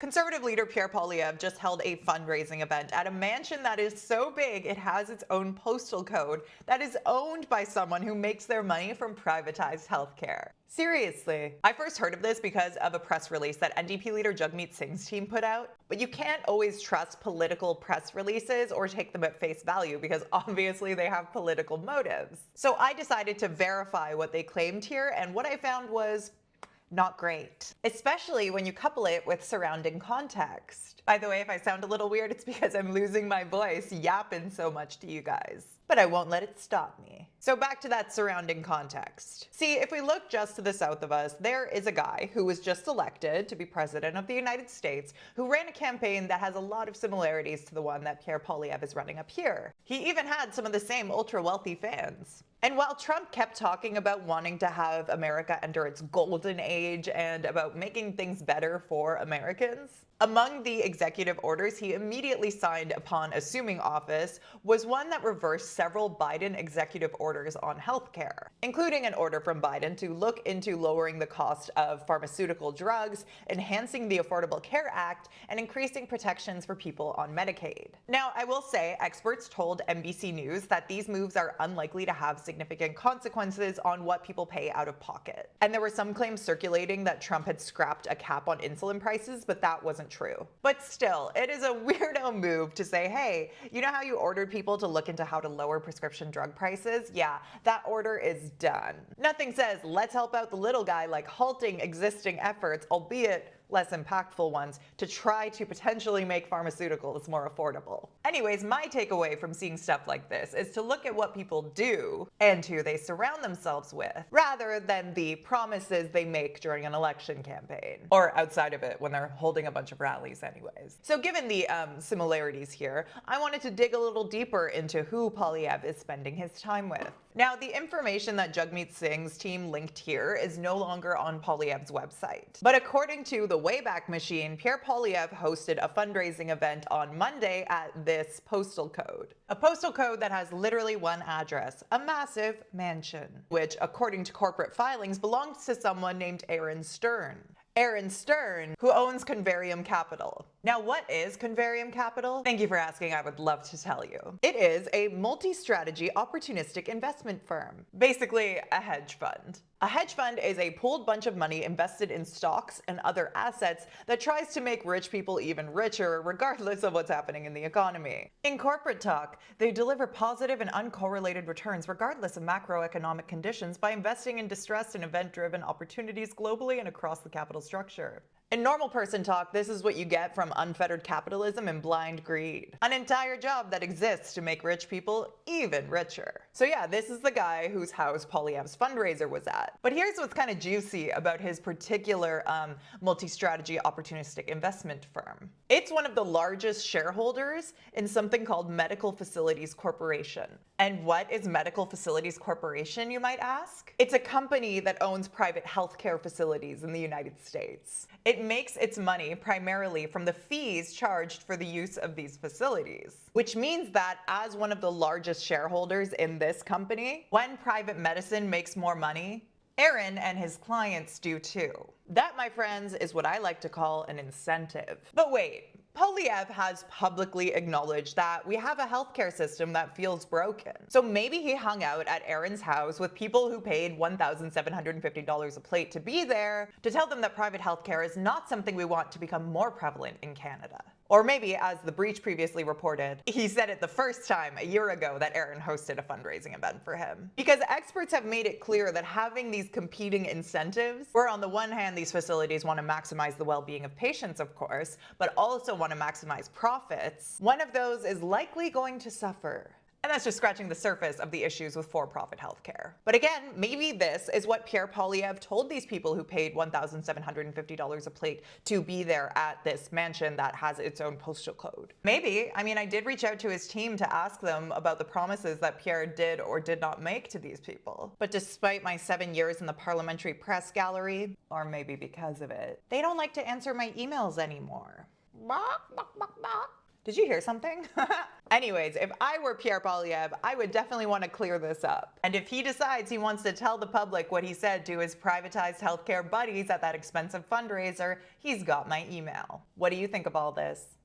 Conservative leader Pierre Poilievre just held a fundraising event at a mansion that is so big it has its own postal code that is owned by someone who makes their money from privatized healthcare. Seriously. I first heard of this because of a press release that NDP leader Jagmeet Singh's team put out, but you can't always trust political press releases or take them at face value because obviously they have political motives. So I decided to verify what they claimed here, and what I found was not great, especially when you couple it with surrounding context. By the way, if I sound a little weird, it's because I'm losing my voice yapping so much to you guys. But I won't let it stop me. So back to that surrounding context. See, if we look just to the south of us, there is a guy who was just elected to be president of the United States who ran a campaign that has a lot of similarities to the one that Pierre Poilievre is running up here. He even had some of the same ultra-wealthy fans. And while Trump kept talking about wanting to have America enter its golden age and about making things better for Americans, among the executive orders he immediately signed upon assuming office was one that reversed several Biden executive orders on healthcare, including an order from Biden to look into lowering the cost of pharmaceutical drugs, enhancing the Affordable Care Act, and increasing protections for people on Medicaid. Now, I will say experts told NBC News that these moves are unlikely to have significant consequences on what people pay out of pocket. And there were some claims circulating that Trump had scrapped a cap on insulin prices, but that wasn't true. But still, it is a weirdo move to say, hey, you know how you ordered people to look into how to lower prescription drug prices? Yeah, that order is done. Nothing says let's help out the little guy like halting existing efforts, albeit less impactful ones, to try to potentially make pharmaceuticals more affordable. Anyways, my takeaway from seeing stuff like this is to look at what people do and who they surround themselves with, rather than the promises they make during an election campaign, or outside of it when they're holding a bunch of rallies anyways. So given the similarities here, I wanted to dig a little deeper into who Poilievre is spending his time with. Now, the information that Jagmeet Singh's team linked here is no longer on Poilievre's website. But according to the Wayback Machine, Pierre Poilievre hosted a fundraising event on Monday at this postal code. A postal code that has literally one address, a massive mansion, which, according to corporate filings, belongs to someone named Aaron Stern. Aaron Stern, who owns Converium Capital. Now, what is Converium Capital? Thank you for asking, I would love to tell you. It is a multi-strategy opportunistic investment firm, basically a hedge fund. A hedge fund is a pooled bunch of money invested in stocks and other assets that tries to make rich people even richer, regardless of what's happening in the economy. In corporate talk, they deliver positive and uncorrelated returns regardless of macroeconomic conditions by investing in distressed and event-driven opportunities globally and across the capital structure. In normal person talk, this is what you get from unfettered capitalism and blind greed. An entire job that exists to make rich people even richer. So yeah, this is the guy whose house Poilievre's fundraiser was at. But here's what's kind of juicy about his particular multi-strategy opportunistic investment firm. It's one of the largest shareholders in something called Medical Facilities Corporation. And what is Medical Facilities Corporation, you might ask? It's a company that owns private healthcare facilities in the United States. It makes its money primarily from the fees charged for the use of these facilities, which means that as one of the largest shareholders in this company, when private medicine makes more money, Aaron and his clients do too. That, my friends, is what I like to call an incentive. But wait, Poilievre has publicly acknowledged that we have a healthcare system that feels broken. So maybe he hung out at Aaron's house with people who paid $1,750 a plate to be there to tell them that private healthcare is not something we want to become more prevalent in Canada. Or maybe, as The Breach previously reported, he said it the first time a year ago that Aaron hosted a fundraising event for him. Because experts have made it clear that having these competing incentives, where on the one hand these facilities want to maximize the well-being of patients, of course, but also want to maximize profits, one of those is likely going to suffer. And that's just scratching the surface of the issues with for-profit healthcare. But again, maybe this is what Pierre Poilievre told these people who paid $1,750 a plate to be there at this mansion that has its own postal code. Maybe. I mean, I did reach out to his team to ask them about the promises that Pierre did or did not make to these people. But despite my 7 years in the parliamentary press gallery, or maybe because of it, they don't like to answer my emails anymore. Did you hear something? Anyways, if I were Pierre Poilievre, I would definitely want to clear this up. And if he decides he wants to tell the public what he said to his privatized healthcare buddies at that expensive fundraiser, he's got my email. What do you think of all this?